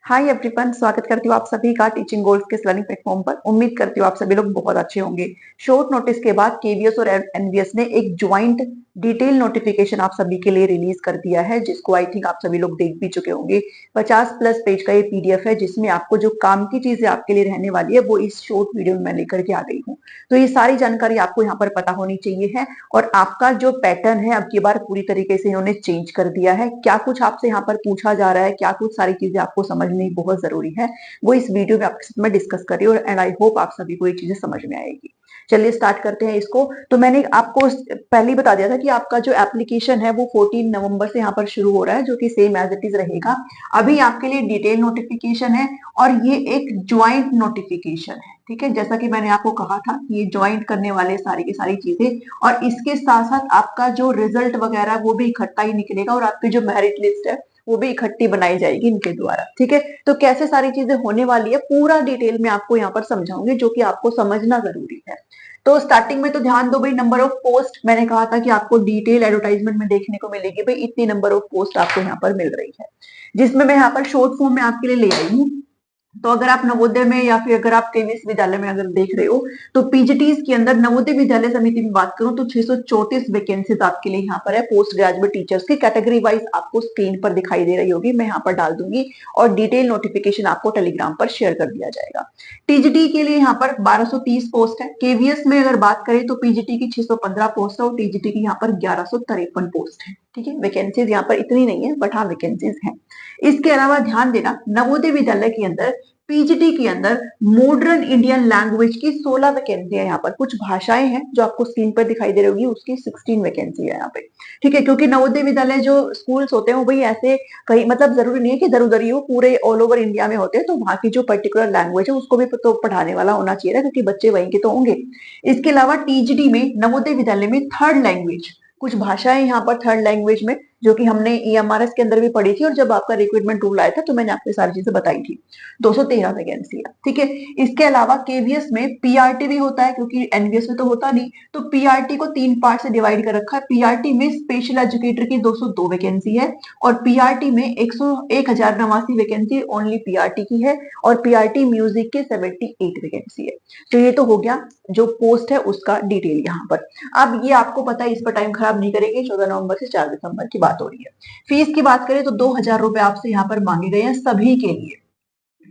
Hi everyone, स्वागत करती हूँ आप सभी का टीचिंग गोल्स के लर्निंग प्लेटफॉर्म पर। उम्मीद करती हूँ आप सभी लोग बहुत अच्छे होंगे। शॉर्ट नोटिस के बाद केवीएस और एनवीएस ने एक ज्वाइंट डिटेल नोटिफिकेशन आप सभी के लिए रिलीज कर दिया है, जिसको आई थिंक आप सभी लोग देख भी चुके होंगे। 50+ पेज का ये पीडीएफ है, जिसमें आपको जो काम की चीजें आपके लिए रहने वाली है वो इस शॉर्ट वीडियो में मैं लेकर के आ गई हूँ। तो ये सारी जानकारी आपको यहाँ पर पता होनी चाहिए है। और आपका जो पैटर्न है अब की बार पूरी तरीके से इन्होंने चेंज कर दिया है। क्या कुछ आपसे यहाँ पर पूछा जा रहा है, क्या कुछ सारी चीजें आपको समझनी बहुत जरूरी है, वो इस वीडियो में आपके साथ मैं डिस्कस कर रही हूँ। एंड आई होप आप सभी को ये चीजें समझ में आएगी। चलिए स्टार्ट करते हैं इसको। तो मैंने आपको पहले ही बता दिया था कि आपका जो एप्लीकेशन है वो 14 नवंबर से यहाँ पर शुरू हो रहा है, जो कि सेम एज इट इज रहेगा। अभी आपके लिए डिटेल नोटिफिकेशन है और ये एक ज्वाइंट नोटिफिकेशन है। ठीक है, जैसा कि मैंने आपको कहा था कि ये ज्वाइंट करने वाले सारी की सारी चीजें, और इसके साथ साथ आपका जो रिजल्ट वगैरह वो भी इकट्ठा ही निकलेगा और आपकी जो मेरिट लिस्ट है वो भी इकट्ठी बनाई जाएगी इनके द्वारा। ठीक है, तो कैसे सारी चीजें होने वाली है पूरा डिटेल में आपको यहाँ पर समझाऊंगी, जो कि आपको समझना जरूरी है। तो स्टार्टिंग में तो ध्यान दो भाई, नंबर ऑफ पोस्ट मैंने कहा था कि आपको डिटेल एडवर्टाइजमेंट में देखने को मिलेगी। भाई इतनी नंबर ऑफ पोस्ट आपको यहाँ पर मिल रही है, जिसमें मैं यहाँ पर शॉर्ट फॉर्म में आपके लिए ले आई हूँ। तो अगर आप नवोदय में या फिर अगर आप केवीएस विद्यालय में अगर देख रहे हो, तो पीजीटीज के अंदर नवोदय विद्यालय समिति में बात करूं तो 634 वैकेंसीज आपके लिए यहाँ पर है। पोस्ट ग्रेजुएट टीचर्स की कैटेगरी वाइज आपको स्क्रीन पर दिखाई दे रही होगी, मैं यहाँ पर डाल दूंगी और डिटेल नोटिफिकेशन आपको टेलीग्राम पर शेयर कर दिया जाएगा। टीजीटी के लिए यहाँ पर 1230 पोस्ट है। केवीएस में अगर बात करें तो पीजीटी की 615 पोस्ट है और टीजीटी की यहाँ पर 1153 पोस्ट है। ठीक है, वैकेंसीज यहाँ पर इतनी नहीं है, बट हाँ वैकेंसीज हैं। इसके अलावा ध्यान देना, नवोदय विद्यालय के अंदर पीजीटी के अंदर मॉडर्न इंडियन लैंग्वेज की 16 वैकेंसी है। यहाँ पर कुछ भाषाएं हैं जो आपको स्क्रीन पर दिखाई दे रही होगी, उसकी 16 वैकेंसी है यहाँ पे। ठीक है, क्योंकि नवोदय विद्यालय जो स्कूल्स होते हैं वो भाई ऐसे कहीं मतलब जरूरी नहीं है कि इधर उधर ही हो, पूरे ऑल ओवर इंडिया में होते हैं। तो वहां की जो पर्टिकुलर लैंग्वेज है उसको भी तो पढ़ाने वाला होना चाहिए ना, क्योंकि बच्चे वहीं के तो होंगे। इसके अलावा टीजीटी में नवोदय विद्यालय में थर्ड लैंग्वेज, कुछ भाषाएं यहाँ पर थर्ड लैंग्वेज में, जो कि हमने ईएमआरएस के अंदर भी पढ़ी थी, और जब आपका रिक्रूटमेंट रूल आया था तो मैंने आपको सारी चीजें बताई थी। 213 वैकेंसी है। ठीक है, इसके अलावा केवीएस में पीआरटी भी होता है, क्योंकि एनवीएस में तो होता नहीं। तो पीआरटी को 3 पार्ट से डिवाइड कर रखा है। पीआरटी में स्पेशल एजुकेटर की 202 वैकेंसी है और पीआरटी में 1089 वैकेंसी ओनली पीआरटी की है, और पीआरटी म्यूजिक के 78 वैकेंसी है। तो ये तो हो गया जो पोस्ट है उसका डिटेल यहाँ पर। अब ये आपको पता है, इस पर टाइम खराब नहीं करेंगे। 14 नवंबर से 4 दिसंबर की बात हो रही है। फीस की बात करें तो 2000 रुपए आपसे यहाँ पर मांगे गए हैं सभी के लिए,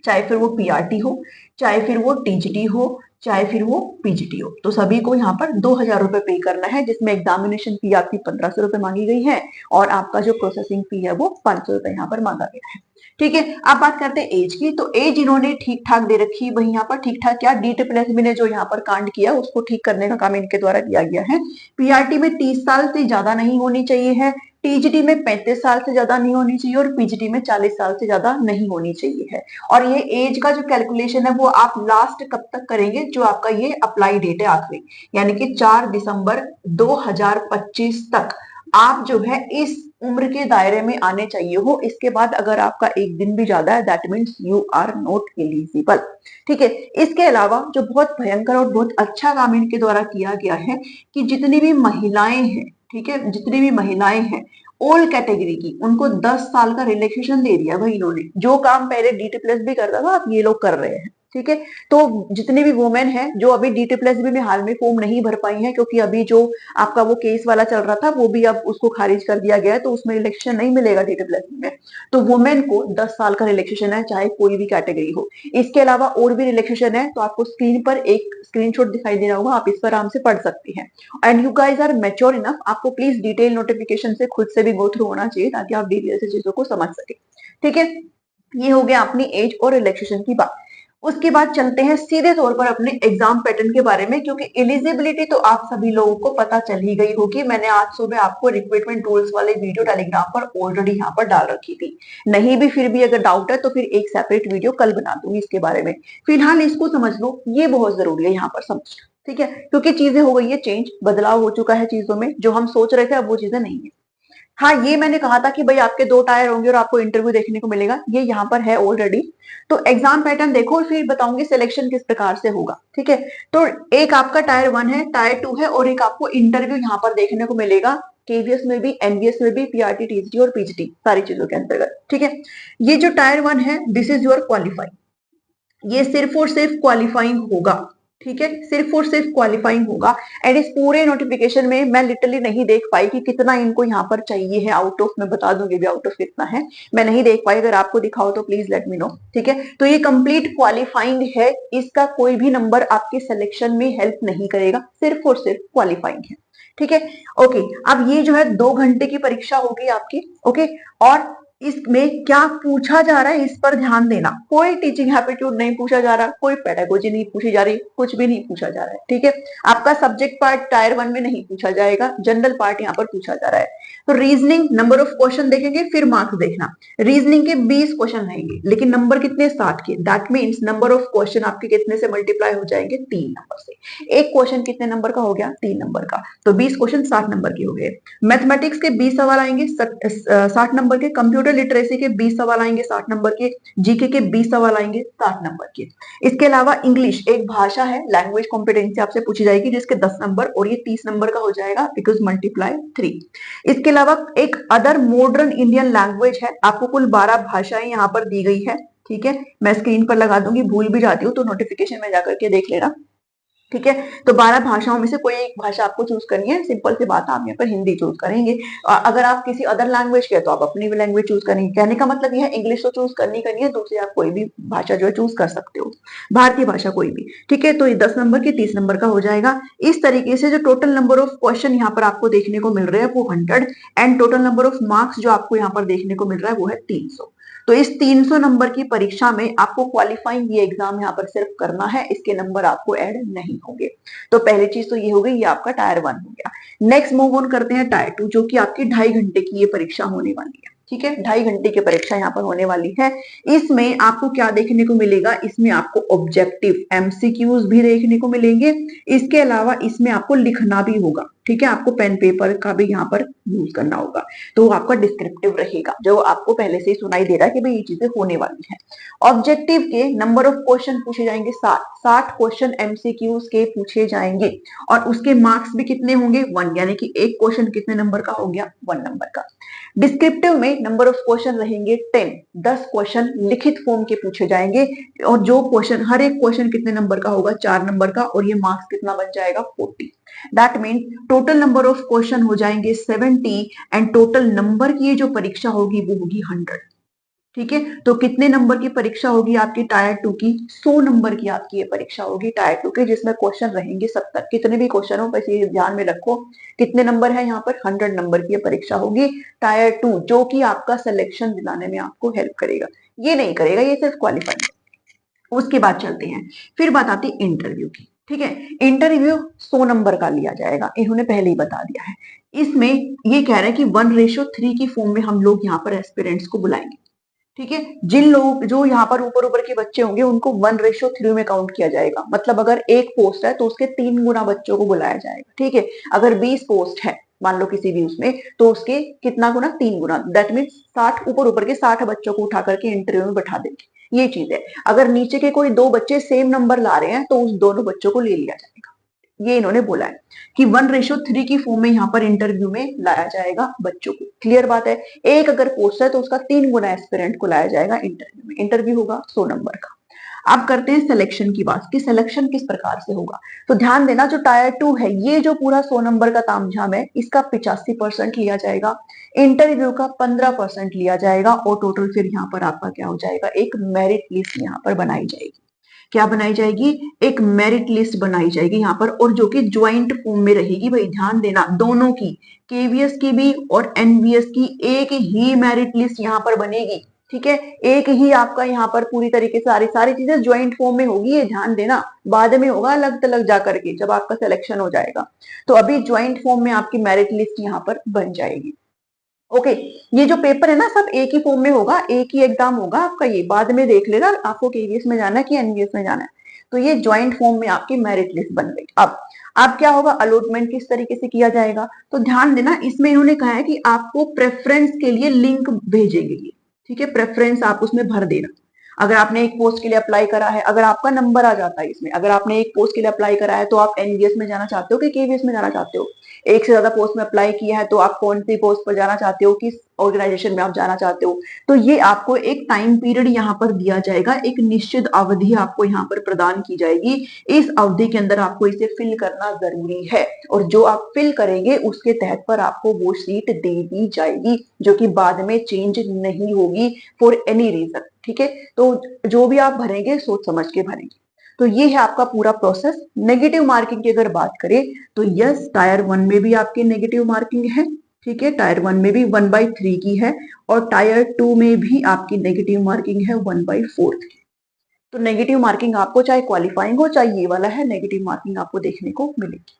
चाहे फिर वो पीआरटी हो, चाहे फिर वो टीजीटी हो, चाहे फिर वो पीजीटी हो। तो सभी को यहाँ पर 2000 रुपए पे करना है, जिसमें एग्जामिनेशन फी आपकी 1500 रुपए मांगी गई है और आपका जो प्रोसेसिंग फी है वो 500 रुपए यहाँ पर मांगा गया है। ठीक है, अब बात करते हैं एज की। तो एज इन्होंने ठीक ठाक दे रखी। वही यहाँ पर ठीक ठाक क्या, डीटीपीएसबी ने जो यहाँ पर कांड किया उसको ठीक करने का काम इनके द्वारा किया गया है। पीआरटी में 30 साल से ज्यादा नहीं होनी चाहिए है, टीजीटी में 35 साल से ज्यादा नहीं होनी चाहिए और पीजीटी में 40 साल से ज्यादा नहीं होनी चाहिए है। और ये एज का जो कैलकुलेशन है वो आप लास्ट कब तक करेंगे, जो आपका ये अप्लाई डेट है आखिरी, यानी कि 4 दिसंबर 2025 तक आप जो है इस उम्र के दायरे में आने चाहिए हो। इसके बाद अगर आपका एक दिन भी ज्यादा है, that means you are not eligible. ठीक है, इसके अलावा जो बहुत भयंकर और बहुत अच्छा काम इनके द्वारा किया गया है कि जितनी भी महिलाएं हैं, ठीक है, जितनी भी महिलाएं हैं ऑल कैटेगरी की, उनको 10 साल का रिलैक्सेशन दे दिया भाई इन्होंने। जो काम पहले डीटी प्लस भी करता था, अब ये लोग कर रहे हैं। ठीक है, तो जितनी भी वुमेन है जो अभी डीटी प्लस भी में हाल में फॉर्म नहीं भर पाई है, क्योंकि अभी जो आपका वो केस वाला चल रहा था वो भी अब उसको खारिज कर दिया गया है, तो उसमें रिलैक्सेशन नहीं मिलेगा डीटी प्लस में। तो वुमेन को 10 साल का रिलैक्सेशन है, चाहे कोई भी कैटेगरी हो। इसके अलावा और भी रिलैक्सेशन है, तो आपको स्क्रीन पर एक स्क्रीनशॉट दिखाई दे रहा होगा, आप इस पर आराम से पढ़ सकती हैं। And you guys are mature enough, आपको प्लीज डिटेल नोटिफिकेशन से खुद से भी गो थ्रू होना चाहिए, ताकि आप डिटेल से चीजों को समझ सके। ठीक है, ये हो गया अपनी एज और रिलैक्सेशन की बात। उसके बाद चलते हैं सीधे तौर पर अपने एग्जाम पैटर्न के बारे में, क्योंकि एलिजिबिलिटी तो आप सभी लोगों को पता चल ही गई होगी। मैंने आज सुबह आपको रिक्रूटमेंट रूल्स वाले वीडियो टेलीग्राम पर ऑलरेडी यहाँ पर डाल रखी थी। नहीं भी फिर भी अगर डाउट है तो फिर एक सेपरेट वीडियो कल बना दूंगी इसके बारे में। फिलहाल इसको समझ लो, ये बहुत जरूरी है यहाँ पर समझना। ठीक है, क्योंकि चीजें हो गई है चेंज, बदलाव हो चुका है चीजों में, जो हम सोच रहे थे अब वो चीजें नहीं है। हाँ, ये मैंने कहा था कि भाई आपके 2 टायर होंगे और आपको इंटरव्यू देखने को मिलेगा, ये यहाँ पर है ऑलरेडी। तो एग्जाम पैटर्न देखो और फिर बताऊंगी सिलेक्शन किस प्रकार से होगा। ठीक है, तो एक आपका टायर 1 है, टायर 2 है और एक आपको इंटरव्यू यहाँ पर देखने को मिलेगा। केवीएस में भी, एनवीएस में भी, पीआरटी, टीजीटी और पीजीटी सारी चीजों के अंतर्गत। ठीक है, ये जो टायर 1 है, दिस इज योर क्वालिफाइंग, ये सिर्फ और सिर्फ क्वालिफाइंग होगा। ठीक है, सिर्फ और सिर्फ क्वालिफाइंग होगा। एंड इस पूरे नोटिफिकेशन में मैं लिटरली नहीं देख पाई कि कितना इनको यहाँ पर चाहिए है, आउट ऑफ मैं बता दूंगी भी आउट ऑफ कितना है, मैं नहीं देख पाई, अगर आपको दिखाओ तो प्लीज लेट मी नो। ठीक है, तो ये कंप्लीट क्वालिफाइंग है, इसका कोई भी नंबर आपके सिलेक्शन में हेल्प नहीं करेगा, सिर्फ और सिर्फ क्वालिफाइंग है। ठीक है, ओके, अब ये जो है 2 घंटे की परीक्षा होगी आपकी। ओके, और इसमें क्या पूछा जा रहा है इस पर ध्यान देना, कोई टीचिंग एप्टीट्यूड नहीं पूछा जा रहा, कोई पेडागोजी नहीं पूछी जा रही, कुछ भी नहीं पूछा जा रहा है। ठीक है, आपका सब्जेक्ट पार्ट टायर 1 में नहीं पूछा जाएगा, जनरल पार्ट यहाँ पर पूछा जा रहा है। तो रीजनिंग नंबर ऑफ क्वेश्चन देखेंगे, फिर मार्क्स देखना। रीजनिंग के 20 क्वेश्चन रहेंगे, लेकिन नंबर कितने, 60 के। That means number of question आपके कितने से मल्टीप्लाई हो जाएंगे, 3 नंबर से। एक क्वेश्चन कितने नंबर का हो गया, 3 नंबर का, तो 20 क्वेश्चन 60 नंबर के हो गए। मैथमेटिक्स के 20 सवाल आएंगे 60 नंबर के, कंप्यूटर लिटरेसी के 20 सवाल आएंगे 60 नंबर के, जीके के 20 सवाल आएंगे 60 नंबर के। इसके अलावा इंग्लिश एक भाषा है, लैंग्वेज कॉम्पिटेंसी आपसे पूछी जाएगी जिसके 10 नंबर, और ये 30 नंबर का हो जाएगा बिकॉज मल्टीप्लाई 3। इसके अलावा एक अदर मॉडर्न इंडियन लैंग्वेज है, आपको कुल 12 भाषाएं यहाँ पर दी गई है। ठीक है, मैं स्क्रीन पर लगा दूंगी, भूल भी जाती हूँ तो नोटिफिकेशन में जाकर के देख लेना। ठीक है, तो 12 भाषाओं में से कोई एक भाषा आपको चूज करनी है, सिंपल सी बात, आप यहाँ पर हिंदी चूज करेंगे। अगर आप किसी अदर लैंग्वेज के तो आप अपनी भी लैंग्वेज चूज करेंगे। कहने का मतलब यह है इंग्लिश तो चूज करनी है, दूसरी आप कोई भी भाषा जो है चूज कर सकते हो, भारतीय भाषा कोई भी। ठीक है, तो ये 10 नंबर की 30 नंबर का हो जाएगा। इस तरीके से जो टोटल नंबर ऑफ क्वेश्चन यहाँ पर आपको देखने को मिल रहे हैं वो 100, and total number of marks जो आपको यहाँ पर देखने को मिल रहा है वो है 300। तो इस 300 नंबर की परीक्षा में आपको क्वालिफाइंग ये एग्जाम यहाँ पर सिर्फ करना है, इसके नंबर आपको ऐड नहीं होंगे। तो पहली चीज तो ये हो गई, ये आपका टायर 1 हो गया। नेक्स्ट मूव ऑन करते हैं टायर 2, जो कि आपकी 2.5 घंटे की ये परीक्षा होने वाली है। ठीक है, 2.5 घंटे की परीक्षा यहाँ पर होने वाली है। इसमें आपको क्या देखने को मिलेगा, इसमें आपको ऑब्जेक्टिव एमसीक्यूज भी देखने को मिलेंगे, इसके अलावा इसमें आपको लिखना भी होगा। ठीक है, आपको पेन पेपर का भी यहाँ पर यूज करना होगा, तो आपका डिस्क्रिप्टिव रहेगा, जो आपको पहले से ही सुनाई दे रहा है कि भाई ये चीजें होने वाली है। ऑब्जेक्टिव के नंबर ऑफ क्वेश्चन पूछे जाएंगे 60 क्वेश्चन एमसीक्यूज के पूछे जाएंगे, और उसके मार्क्स भी कितने होंगे, 1, यानी कि एक क्वेश्चन कितने नंबर का हो गया, 1 नंबर का। डिस्क्रिप्टिव में नंबर ऑफ क्वेश्चन रहेंगे 10 क्वेश्चन लिखित फॉर्म के पूछे जाएंगे, और जो क्वेश्चन, हर एक क्वेश्चन कितने नंबर का होगा, 4 नंबर का, और ये मार्क्स कितना बन जाएगा, 40। That mean total number of question हो जाएंगे 70, एंड टोटल नंबर की ये जो परीक्षा होगी वो होगी 100। ठीक है, तो कितने नंबर की परीक्षा होगी आपकी टायर 2 की, 100 नंबर की आपकी ये परीक्षा होगी टायर 2 की, जिसमें क्वेश्चन रहेंगे 70। कितने भी क्वेश्चन हो बस ये ध्यान में रखो, कितने नंबर है यहाँ पर, 100 नंबर की ये परीक्षा होगी टायर 2, जो कि आपका सिलेक्शन दिलाने में आपको हेल्प करेगा। ये नहीं करेगा, ये सिर्फ क्वालिफाइंग। उसके बाद चलते हैं, फिर बात आती है इंटरव्यू की। ठीक है, इंटरव्यू 100 नंबर का लिया जाएगा, इन्होंने पहले ही बता दिया है। इसमें ये कह रहे हैं कि 1:3 की फॉर्म में हम लोग यहाँ पर एस्पिरेंट्स को बुलाएंगे। ठीक है, जिन लोग जो यहाँ पर ऊपर ऊपर के बच्चे होंगे उनको 1:3 में काउंट किया जाएगा, मतलब अगर एक पोस्ट है तो उसके 3 गुना बच्चों को बुलाया जाएगा। ठीक है, अगर 20 पोस्ट है मान लो किसी भी उसमें, तो उसके कितना गुना, 3 गुना। दैट मीन 60 ऊपर ऊपर के 60 बच्चों को उठा करके इंटरव्यू में बैठा देंगे, ये चीज है। अगर नीचे के कोई 2 बच्चे सेम नंबर ला रहे हैं तो उस दोनों बच्चों को ले लिया जाएगा, ये इन्होंने बोला है कि 1:3 की फॉर्म में यहाँ पर इंटरव्यू में लाया जाएगा बच्चों को। क्लियर बात है, एक अगर पोस्ट है तो उसका 3 गुना एस्पिरेंट को लाया जाएगा इंटरव्यू में। इंटरव्यू होगा 100 नंबर का। अब करते हैं सिलेक्शन की बात, कि सिलेक्शन किस प्रकार से होगा। तो ध्यान देना, जो टायर 2 है, ये जो पूरा 100 नंबर का तामझाम है, इसका 85% लिया जाएगा, इंटरव्यू का 15% लिया जाएगा, और टोटल फिर यहाँ पर आपका क्या हो जाएगा, एक मेरिट लिस्ट यहाँ पर बनाई जाएगी। क्या बनाई जाएगी, एक मेरिट लिस्ट बनाई जाएगी यहाँ पर, और जो कि ज्वाइंट फॉर्म में रहेगी। भाई ध्यान देना, दोनों की, केवीएस की भी और एनवीएस की एक ही मेरिट लिस्ट यहाँ पर बनेगी। ठीक है, एक ही आपका यहाँ पर पूरी तरीके से सारी चीजें ज्वाइंट फॉर्म में होगी, ये ध्यान देना। बाद में होगा अलग अलग जाकर के जब आपका सिलेक्शन हो जाएगा, तो अभी ज्वाइंट फॉर्म में आपकी मेरिट लिस्ट यहाँ पर बन जाएगी। ओके, ये जो पेपर है ना सब एक ही फॉर्म में होगा, एक ही एग्जाम होगा आपका, ये बाद में देख लेना आपको केवीएस में जाना है कि एनवीएस में जाना है। तो ये ज्वाइंट फॉर्म में आपकी मेरिट लिस्ट बन गई। अब क्या होगा, अलॉटमेंट किस तरीके से किया जाएगा, तो ध्यान देना, इसमें इन्होंने कहा है कि आपको प्रेफरेंस के लिए लिंक भेजेंगे ये। ठीक है, प्रेफरेंस आप उसमें भर देना। अगर आपने एक पोस्ट के लिए अप्लाई करा है, अगर आपका नंबर आ जाता है इसमें, अगर आपने एक पोस्ट के लिए अप्लाई करा है तो आप एनवीएस में जाना चाहते हो कि केवीएस में जाना चाहते हो, एक से ज्यादा पोस्ट में अप्लाई किया है तो आप कौन सी पोस्ट पर जाना चाहते हो, किस ऑर्गेनाइजेशन में आप जाना चाहते हो। तो ये आपको एक टाइम पीरियड यहाँ पर दिया जाएगा, एक निश्चित अवधि आपको यहाँ पर प्रदान की जाएगी। इस अवधि के अंदर आपको इसे फिल करना जरूरी है, और जो आप फिल करेंगे उसके तहत पर आपको वो सीट दे दी जाएगी, जो कि बाद में चेंज नहीं होगी फॉर एनी रीजन। ठीक है, तो जो भी आप भरेंगे सोच समझ के भरेंगे। तो ये है आपका पूरा प्रोसेस। नेगेटिव मार्किंग की अगर बात करें तो यस, टायर 1 में भी आपकी नेगेटिव मार्किंग है। ठीक है, टायर 1 में भी 1/3 की है, और टायर 2 में भी आपकी नेगेटिव मार्किंग है 1/4 की। तो नेगेटिव मार्किंग आपको चाहे क्वालिफाइंग हो चाहे ये वाला है, नेगेटिव मार्किंग आपको देखने को मिलेगी।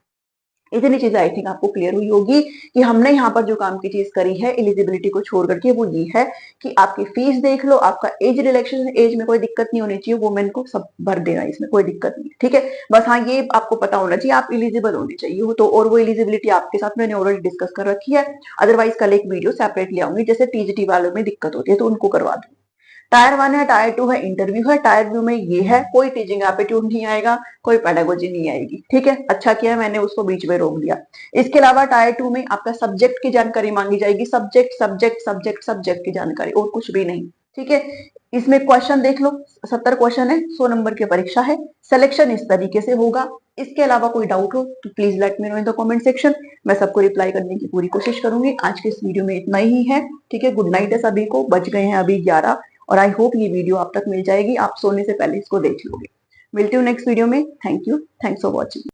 इतनी चीजें आई थिंक आपको क्लियर हुई होगी कि हमने यहाँ पर जो काम की चीज करी है एलिजिबिलिटी को छोड़ करके, वो ये है कि आपकी फीस देख लो, आपका एज रिलेक्शन, एज में कोई दिक्कत नहीं होनी चाहिए, वुमेन को सब भर देना, इसमें कोई दिक्कत नहीं। ठीक है, बस हाँ ये आपको पता होना चाहिए आप एलिजिबल होने चाहिए हो तो, और वो एलिजिबिलिटी आपके साथ मैंने ऑलरेडी डिस्कस कर रखी है। अदरवाइज कल एक वीडियो सेपरेट ले आऊंगी, जैसे टीजीटी वालों में दिक्कत होती है तो उनको करवा दूंगी। टायर 1 है, टायर 2 है, इंटरव्यू है। टायर 2 में ये है कोई टीचिंग एप्टीट्यूड नहीं आएगा, कोई पेडागोजी नहीं आएगी। ठीक है, अच्छा किया मैंने उसको बीच में रोक दिया। इसके अलावा टायर 2 में आपका सब्जेक्ट की जानकारी मांगी जाएगी, सब्जेक्ट सब्जेक्ट सब्जेक्ट सब्जेक्ट की जानकारी, और कुछ भी नहीं। ठीक है, इसमें क्वेश्चन देख लो, 70 क्वेश्चन है, 100 नंबर की परीक्षा है, सिलेक्शन इस तरीके से होगा। इसके अलावा कोई डाउट हो तो please let me know in the comment section, मैं सबको रिप्लाई करने की पूरी कोशिश करूंगी। आज के इस वीडियो में इतना ही है। ठीक है, गुड नाइट है सभी को, बज गए हैं अभी 11, और आई होप ये वीडियो आप तक मिल जाएगी, आप सोने से पहले इसको देख लोगे। मिलती हूँ नेक्स्ट वीडियो में। Thank you, thanks for watching.